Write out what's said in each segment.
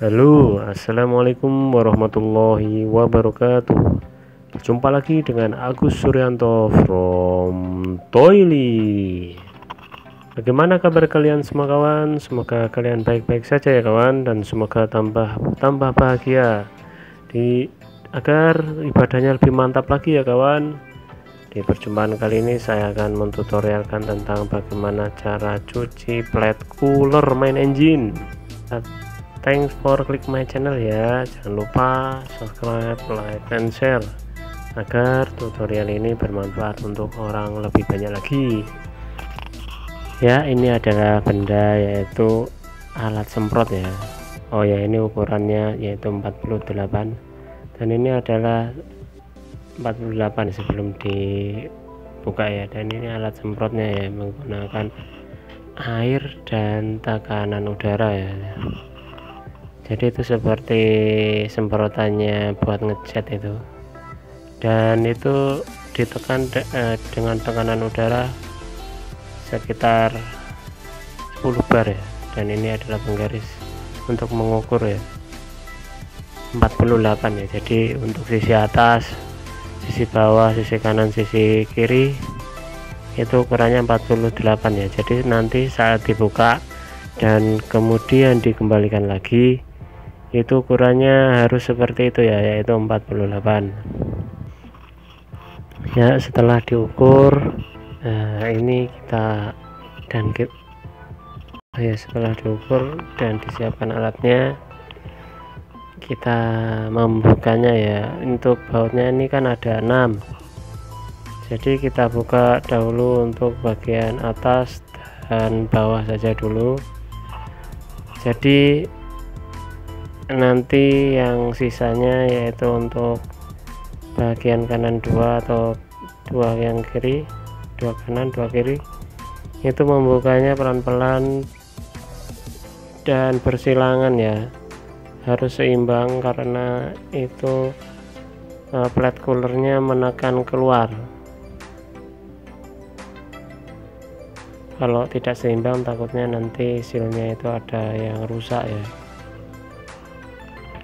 Halo, assalamualaikum warahmatullahi wabarakatuh. Berjumpa lagi dengan Agus Suryanto from Toili. Bagaimana kabar kalian semua kawan? Semoga kalian baik-baik saja ya kawan, dan semoga tambah bahagia agar ibadahnya lebih mantap lagi ya kawan. Di perjumpaan kali ini saya akan mentutorialkan tentang bagaimana cara cuci plat cooler main engine. Thanks for klik my channel ya, jangan lupa subscribe, like, and share agar tutorial ini bermanfaat untuk orang lebih banyak lagi ya. Ini adalah benda yaitu alat semprot ya. Oh ya, ini ukurannya yaitu 48 dan ini adalah 48 sebelum dibuka ya. Dan ini alat semprotnya ya, menggunakan air dan tekanan udara ya. Jadi itu seperti semprotannya buat ngecat itu, dan itu ditekan dengan tekanan udara sekitar 10 bar ya. Dan ini adalah penggaris untuk mengukur ya, 48 ya. Jadi untuk sisi atas, sisi bawah, sisi kanan, sisi kiri itu ukurannya 48 ya. Jadi nanti saat dibuka dan kemudian dikembalikan lagi, itu ukurannya harus seperti itu ya, yaitu 48 ya. Setelah diukur ini setelah diukur dan disiapkan alatnya, kita membukanya ya. Untuk bautnya ini kan ada 6, jadi kita buka dahulu untuk bagian atas dan bawah saja dulu. Jadi nanti yang sisanya yaitu untuk bagian kanan 2 atau 2 yang kiri, 2 kanan 2 kiri, itu membukanya pelan-pelan dan bersilangan ya, harus seimbang karena itu plat coolernya menekan keluar. Kalau tidak seimbang takutnya nanti sealnya itu ada yang rusak ya.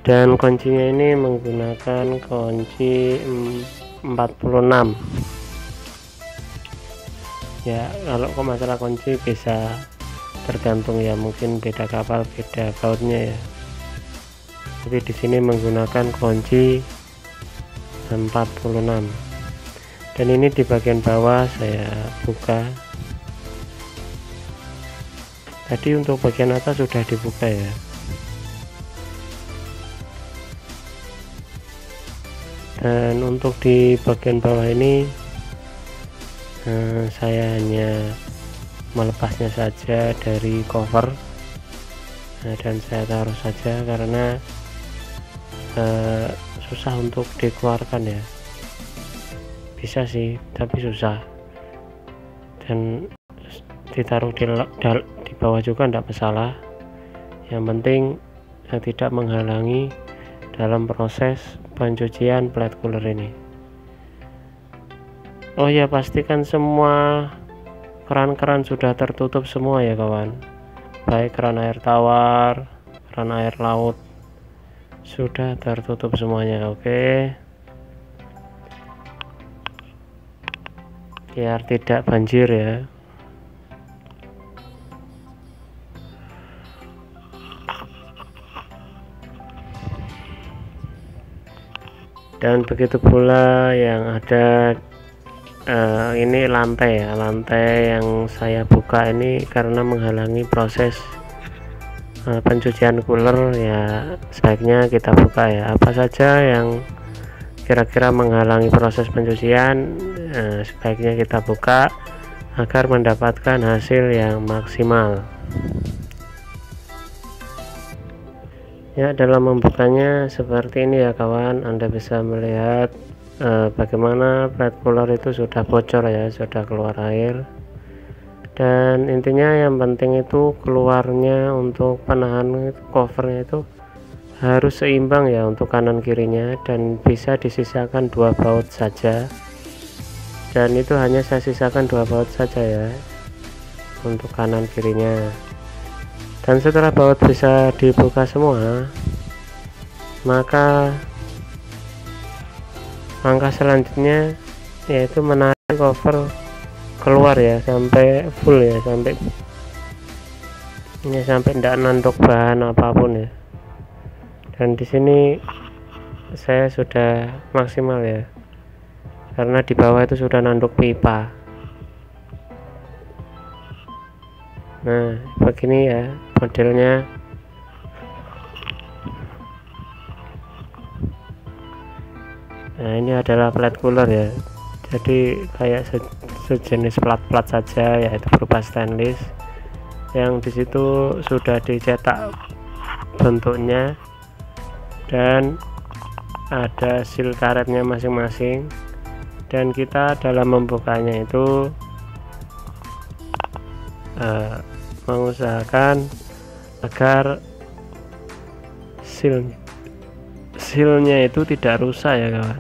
Dan kuncinya ini menggunakan kunci 46 ya. Kalau masalah kunci bisa tergantung ya, mungkin beda kapal beda bautnya ya. Tapi di sini menggunakan kunci 46. Dan ini di bagian bawah saya buka. Tadi untuk bagian atas sudah dibuka ya. Dan untuk di bagian bawah ini saya hanya melepasnya saja dari cover, dan saya taruh saja karena susah untuk dikeluarkan ya. Bisa sih tapi susah, dan ditaruh di bawah juga tidak masalah. Yang penting tidak menghalangi dalam proses pencucian plat cooler ini. Oh ya, pastikan semua keran-keran sudah tertutup semua ya kawan, baik keran air tawar, keran air laut, sudah tertutup semuanya. Oke, biar tidak banjir ya. Dan begitu pula yang ada ini lantai ya, lantai yang saya buka ini karena menghalangi proses pencucian cooler ya. Sebaiknya kita buka ya, apa saja yang kira-kira menghalangi proses pencucian sebaiknya kita buka agar mendapatkan hasil yang maksimal ya. Dalam membukanya seperti ini ya kawan, Anda bisa melihat bagaimana plat cooler itu sudah bocor ya, sudah keluar air. Dan intinya yang penting itu keluarnya untuk penahan covernya itu harus seimbang ya untuk kanan kirinya, dan bisa disisakan 2 baut saja. Dan itu hanya saya sisakan 2 baut saja ya untuk kanan kirinya. Dan setelah baut bisa dibuka semua, maka langkah selanjutnya yaitu menarik cover keluar ya sampai full ya, sampai tidak nanduk bahan apapun ya. Dan di sini saya sudah maksimal ya, karena di bawah itu sudah nanduk pipa. Nah, begini ya modelnya. Nah, ini adalah plat cooler ya, jadi kayak sejenis plat-plat saja, yaitu berupa stainless yang disitu sudah dicetak bentuknya dan ada seal karetnya masing-masing. Dan kita dalam membukanya itu mengusahakan agar sealnya itu tidak rusak ya kawan.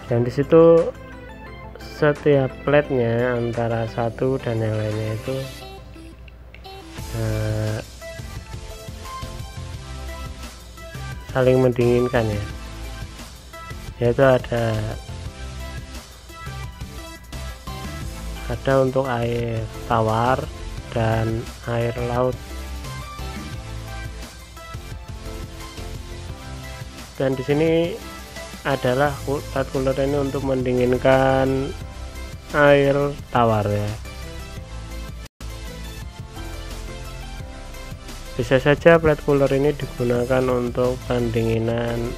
Dan disitu setiap platnya antara satu dan yang lainnya itu saling mendinginkan ya, yaitu ada untuk air tawar dan air laut. Dan di sini adalah plat cooler ini untuk mendinginkan air tawar ya. Bisa saja plat cooler ini digunakan untuk pendinginan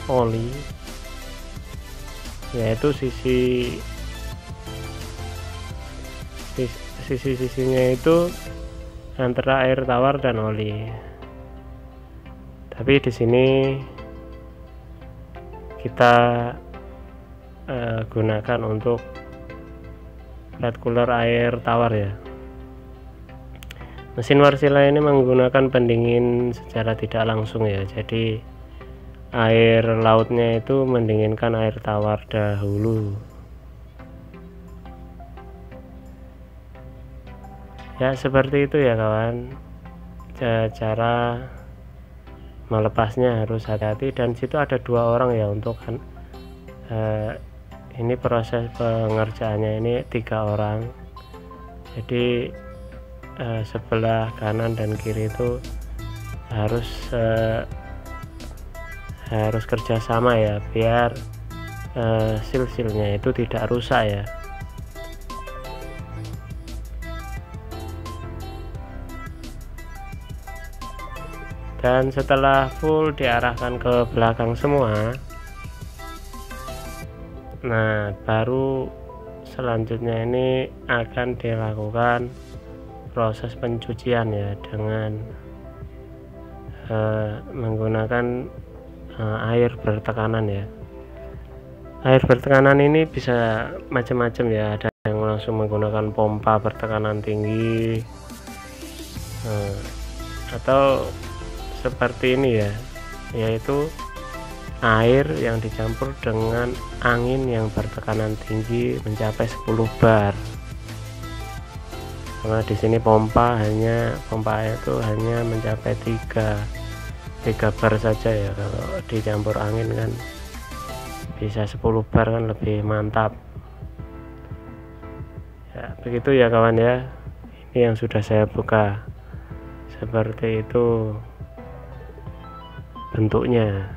oli, yaitu sisi-sisinya itu antara air tawar dan oli. Tapi di sini kita gunakan untuk plat cooler air tawar ya. Mesin Wärtsilä ini menggunakan pendingin secara tidak langsung ya, jadi air lautnya itu mendinginkan air tawar dahulu ya. Seperti itu ya kawan, cara melepasnya harus hati-hati. Dan situ ada 2 orang ya untuk ini proses pengerjaannya ini 3 orang, jadi sebelah kanan dan kiri itu harus kerjasama ya, biar seal-sealnya itu tidak rusak ya. Dan setelah full diarahkan ke belakang semua, nah baru selanjutnya ini akan dilakukan proses pencucian ya, dengan menggunakan air bertekanan ya. Air bertekanan ini bisa macam-macam ya, ada yang langsung menggunakan pompa bertekanan tinggi, atau seperti ini ya, yaitu air yang dicampur dengan angin yang bertekanan tinggi mencapai 10 bar. Karena di sini pompa air itu hanya mencapai 3 bar saja ya. Kalau dicampur angin kan bisa 10 bar, kan lebih mantap ya. Begitu ya kawan ya, ini yang sudah saya buka, seperti itu bentuknya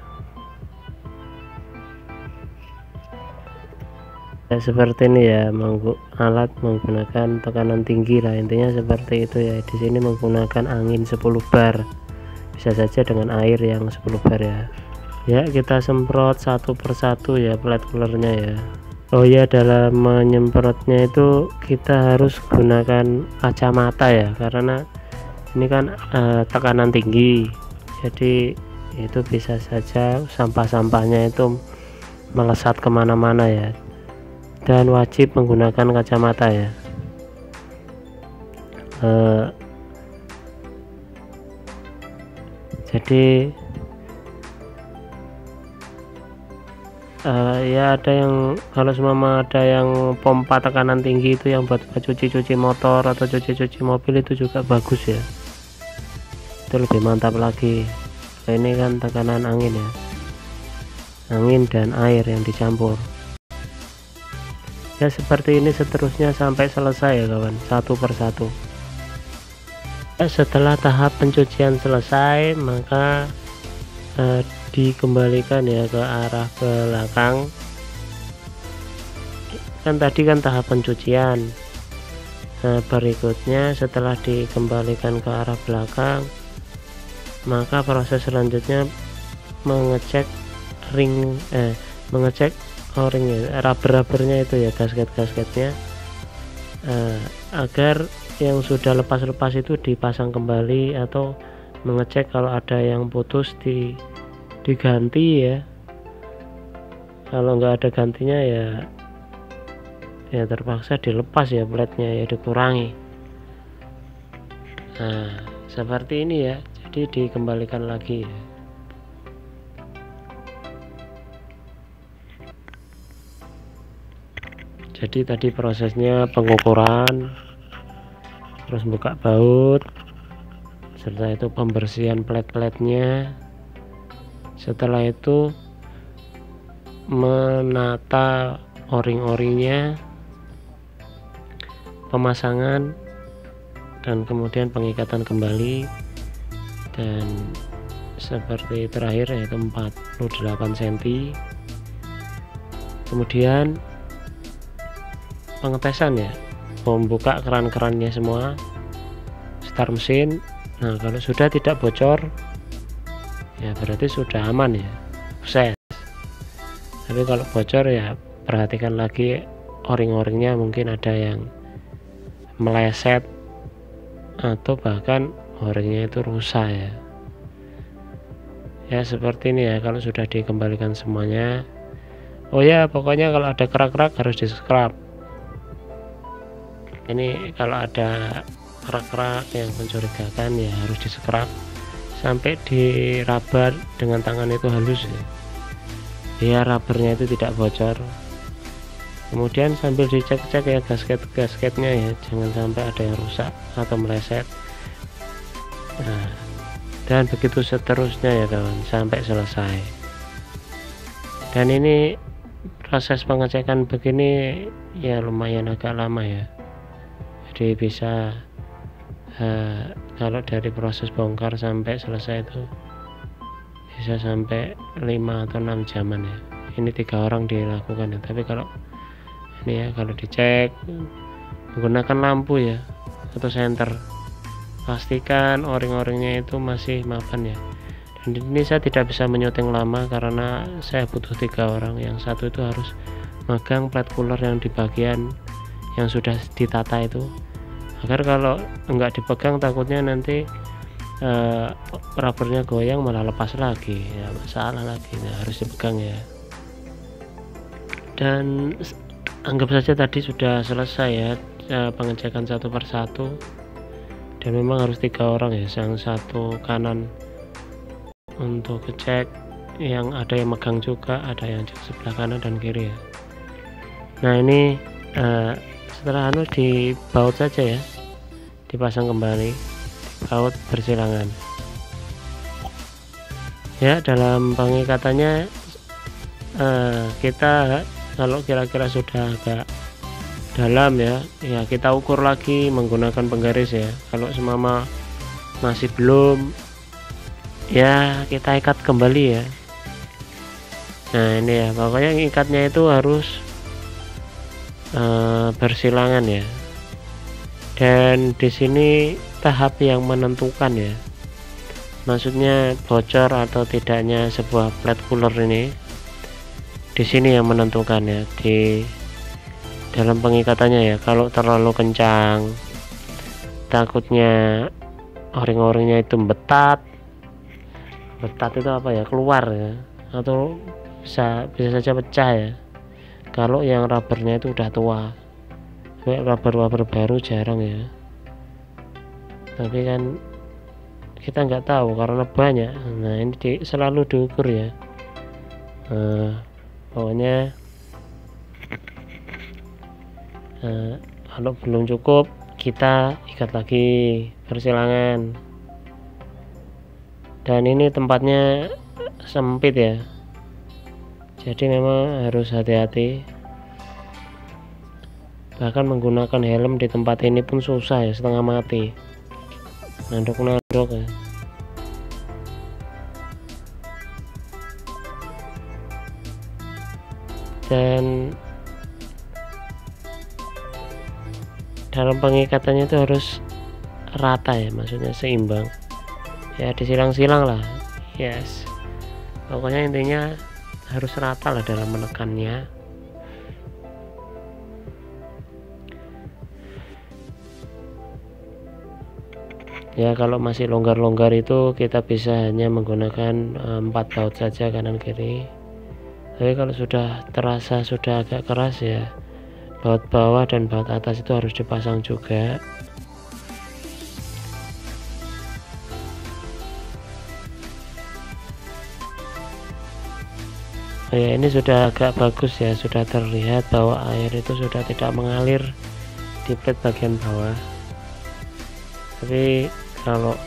ya, seperti ini ya. Alat menggunakan tekanan tinggi lah, intinya seperti itu ya. Di sini menggunakan angin 10 bar, bisa saja dengan air yang 10 bar ya. Ya, kita semprot satu persatu ya plat coolernya ya. Oh ya, dalam menyemprotnya itu kita harus gunakan kacamata ya, karena ini kan tekanan tinggi, jadi itu bisa saja sampah-sampahnya itu melesat kemana-mana ya. Dan wajib menggunakan kacamata ya. Jadi Ya ada yang kalau semua ada yang pompa tekanan tinggi itu yang buat cuci-cuci motor atau cuci-cuci mobil itu juga bagus ya, itu lebih mantap lagi. Nah, ini kan tekanan angin ya, angin dan air yang dicampur ya, seperti ini seterusnya sampai selesai ya kawan, satu persatu. Setelah tahap pencucian selesai, maka dikembalikan ya ke arah belakang. Kan tadi kan tahap pencucian. Berikutnya setelah dikembalikan ke arah belakang, maka proses selanjutnya mengecek ring mengecek o-ring ya, rubber-rubbernya itu ya, gasket-gasketnya, agar yang sudah lepas-lepas itu dipasang kembali, atau mengecek kalau ada yang putus diganti ya. Kalau nggak ada gantinya ya terpaksa dilepas ya, platnya ya dikurangi. Nah seperti ini ya, jadi dikembalikan lagi ya. Jadi tadi prosesnya pengukuran, terus buka baut, setelah itu pembersihan plat-platnya, setelah itu menata o-ring-o-ringnya, pemasangan, dan kemudian pengikatan kembali, dan seperti terakhir yaitu 48 cm. Kemudian pengetesan ya, membuka keran-kerannya semua, start mesin. Nah kalau sudah tidak bocor ya berarti sudah aman ya, sukses. Tapi kalau bocor ya perhatikan lagi o-ring-o-ringnya, mungkin ada yang meleset atau bahkan o-ringnya itu rusak ya. Ya seperti ini ya kalau sudah dikembalikan semuanya. Oh ya, pokoknya kalau ada kerak-kerak harus di scrub. Ini kalau ada kerak-kerak yang mencurigakan ya harus di scrub sampai dirabat dengan tangan itu halus ya, biar rubbernya itu tidak bocor. Kemudian sambil dicek-cek ya gasket-gasketnya ya, jangan sampai ada yang rusak atau meleset. Nah, dan begitu seterusnya ya kawan, sampai selesai. Dan ini proses pengecekan begini ya lumayan agak lama ya, jadi bisa kalau dari proses bongkar sampai selesai itu bisa sampai 5 atau 6 jaman ya. Ini 3 orang dilakukan ya, tapi kalau ini ya, kalau dicek menggunakan lampu ya atau senter, pastikan o-ring-o-ringnya itu masih mapan ya. Dan ini saya tidak bisa menyuting lama karena saya butuh 3 orang, yang satu itu harus megang plat cooler yang di bagian yang sudah ditata itu, agar kalau enggak dipegang takutnya nanti rubbernya goyang malah lepas lagi ya, masalah lagi. Nah, harus dipegang ya. Dan anggap saja tadi sudah selesai ya pengecekan satu persatu, dan memang harus 3 orang ya, yang satu kanan untuk ngecek, yang ada yang megang juga, ada yang cek sebelah kanan dan kiri ya. Nah ini setelah dibaut saja ya, dipasang kembali, baut bersilangan ya. Dalam pengikatannya kita kalau kira-kira sudah agak dalam ya kita ukur lagi menggunakan penggaris ya. Kalau semama masih belum ya kita ikat kembali ya. Nah ini ya, pokoknya ikatnya itu harus bersilangan ya. Dan di sini tahap yang menentukan ya, maksudnya bocor atau tidaknya sebuah plat cooler ini, di sini yang menentukan ya, di dalam pengikatannya ya. Kalau terlalu kencang takutnya o-ring-o-ringnya itu betat itu apa ya, keluar ya, atau bisa saja pecah ya. Kalau yang rubbernya itu udah tua, kayak rubber baru jarang ya, tapi kan kita nggak tahu karena banyak. Nah ini selalu diukur ya. pokoknya kalau belum cukup kita ikat lagi persilangan. Dan ini tempatnya sempit ya, jadi memang harus hati-hati. Bahkan menggunakan helm di tempat ini pun susah ya, setengah mati, nanduk-nanduk ya. Dan dalam pengikatannya itu harus rata ya, maksudnya seimbang ya, disilang-silang lah, yes, pokoknya intinya harus rata lah dalam menekannya. Ya kalau masih longgar-longgar itu kita bisa hanya menggunakan 4 baut saja kanan kiri. Tapi kalau sudah terasa sudah agak keras ya, baut bawah dan baut atas itu harus dipasang juga. Ya ini sudah agak bagus ya, sudah terlihat bahwa air itu sudah tidak mengalir di plate bagian bawah. Tapi kalau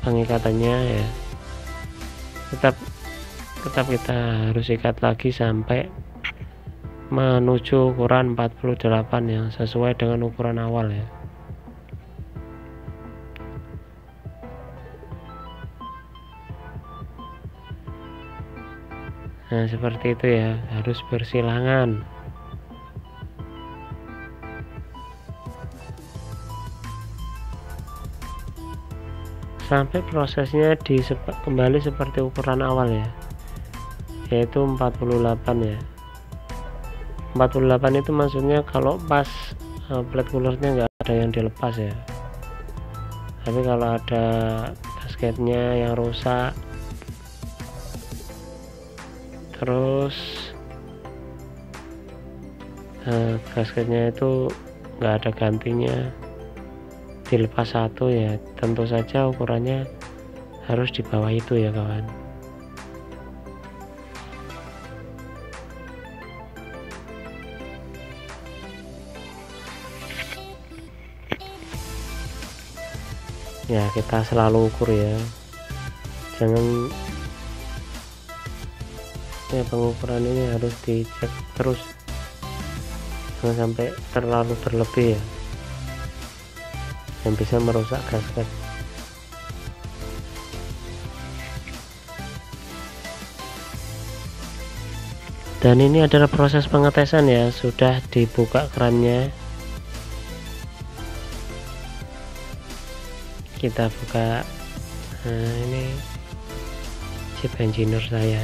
pengikatannya ya tetap kita harus ikat lagi sampai menuju ukuran 48 yang sesuai dengan ukuran awal ya. Nah seperti itu ya, harus bersilangan. Sampai prosesnya kembali seperti ukuran awal ya, yaitu 48 ya. 48 itu maksudnya kalau pas plate coolernya nggak ada yang dilepas ya. Tapi kalau ada gasketnya yang rusak, terus gasketnya itu nggak ada gantinya, dilepas satu ya, tentu saja ukurannya harus di bawah itu ya kawan. Ya kita selalu ukur ya, jangan ya, pengukuran ini harus dicek terus, jangan sampai terlalu berlebih ya, yang bisa merusak gasket. Dan ini adalah proses pengetesan ya, sudah dibuka kerannya, kita buka. Nah ini chip engineer saya,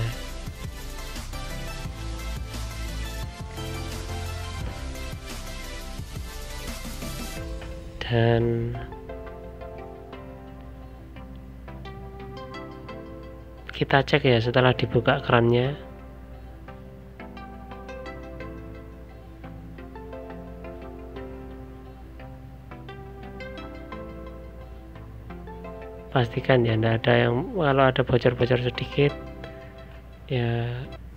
dan kita cek ya setelah dibuka kerannya. Pastikan ya tidak ada yang, kalau ada bocor-bocor sedikit ya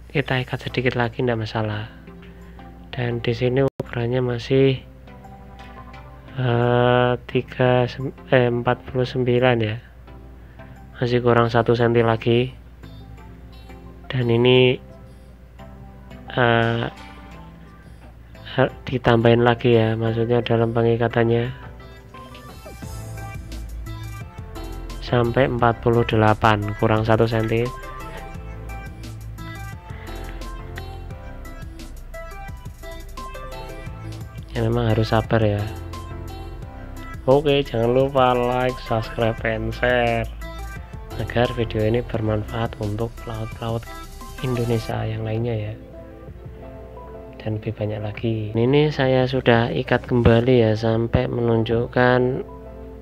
kita ikat sedikit lagi, tidak masalah. Dan di sini ukurannya masih 49 ya, masih kurang 1 cm lagi. Dan ini ditambahin lagi ya, maksudnya dalam pengikatannya sampai 48, kurang 1 cm. Ya memang harus sabar ya. Oke, jangan lupa like, subscribe, and share agar video ini bermanfaat untuk pelaut-pelaut Indonesia yang lainnya ya, dan lebih banyak lagi. Ini saya sudah ikat kembali ya sampai menunjukkan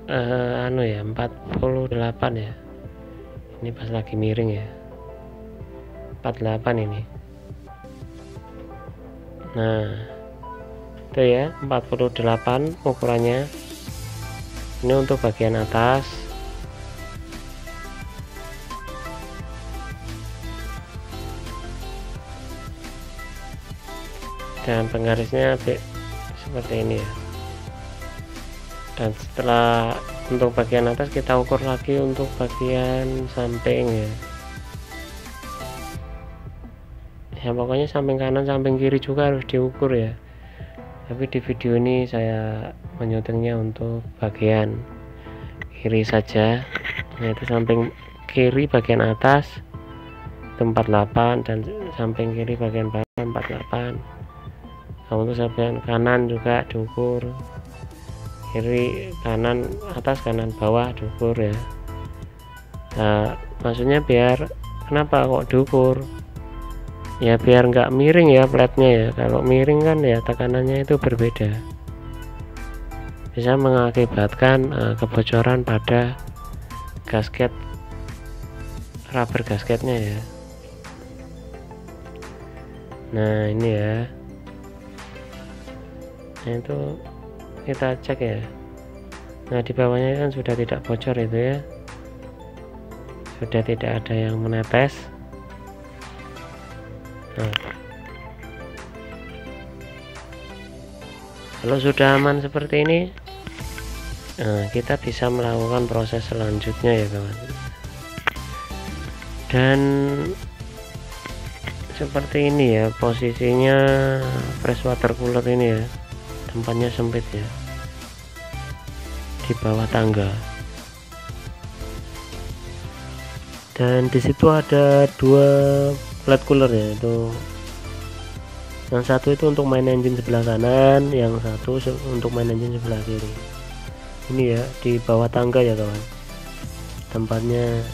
48 ya. Ini pas lagi miring ya, 48 ini. Nah itu ya, 48 ukurannya. Ini untuk bagian atas. dan penggarisnya seperti ini ya. Dan setelah untuk bagian atas kita ukur lagi untuk bagian samping ya. Ya pokoknya samping kanan samping kiri juga harus diukur ya, tapi di video ini saya menyutingnya untuk bagian kiri saja, yaitu samping kiri bagian atas itu 48 dan samping kiri bagian bawah 48. Nah, untuk bagian kanan juga diukur, kiri kanan atas kanan bawah diukur ya. Nah, maksudnya biar kenapa kok diukur ya, biar nggak miring ya platnya ya. Kalau miring kan ya tekanannya itu berbeda, bisa mengakibatkan kebocoran pada gasket, rubber gasketnya ya. Nah ini ya, nah itu kita cek ya. Nah di bawahnya kan sudah tidak bocor itu ya, sudah tidak ada yang menetes. Nah, kalau sudah aman seperti ini, nah, kita bisa melakukan proses selanjutnya ya kawan. Dan seperti ini ya posisinya fresh water cooler ini ya, tempatnya sempit ya, di bawah tangga. Dan disitu ada dua flat cooler ya, itu yang satu itu untuk main engine sebelah kanan, yang satu untuk main engine sebelah kiri. Ini ya di bawah tangga ya kawan, tempatnya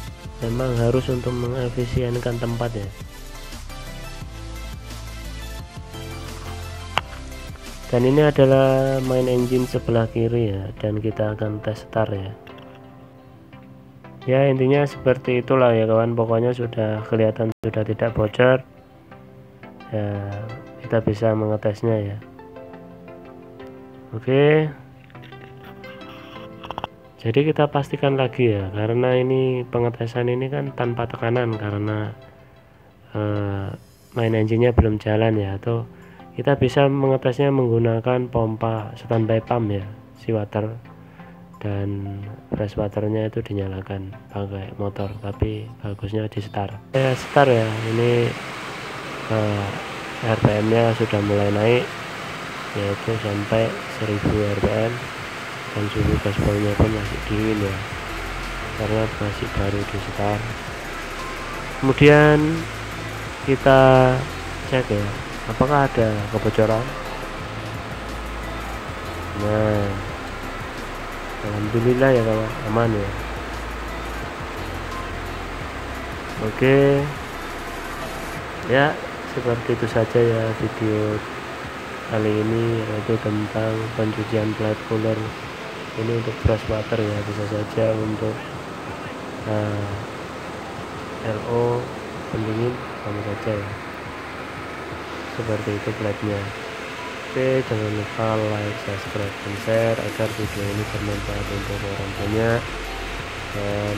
memang harus untuk mengefisienkan tempat ya. Dan ini adalah main engine sebelah kiri ya, dan kita akan tes start ya. Ya intinya seperti itulah ya kawan, pokoknya sudah kelihatan sudah tidak bocor ya, kita bisa mengetesnya ya. Oke, jadi kita pastikan lagi ya, karena ini pengetesan ini kan tanpa tekanan karena main engine-nya belum jalan ya, atau kita bisa mengetesnya menggunakan pompa standby pump ya, si water, dan fresh waternya itu dinyalakan pakai motor, tapi bagusnya di start ya. Start ya, ini RPM nya sudah mulai naik, yaitu sampai 1000 RPM, dan suhu gaspolnya pun masih dingin ya, karena masih baru di start. Kemudian kita cek ya, apakah ada kebocoran. Nah alhamdulillah ya kawan, aman ya. Oke ya, seperti itu saja ya video kali ini, yaitu tentang pencucian flat cooler ini untuk fresh water ya. Bisa saja untuk LO pendingin sama saja ya, seperti itu platnya. Oke, jangan lupa like, subscribe, dan share agar video ini bermanfaat untuk orang banyak, dan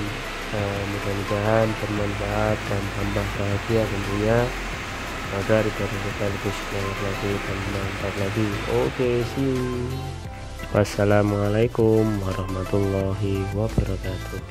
mudah-mudahan bermanfaat dan tambah bahagia tentunya, agar ibadah kita lebih semangat lagi dan mantap lagi. Oke, see you. Wassalamualaikum warahmatullahi wabarakatuh.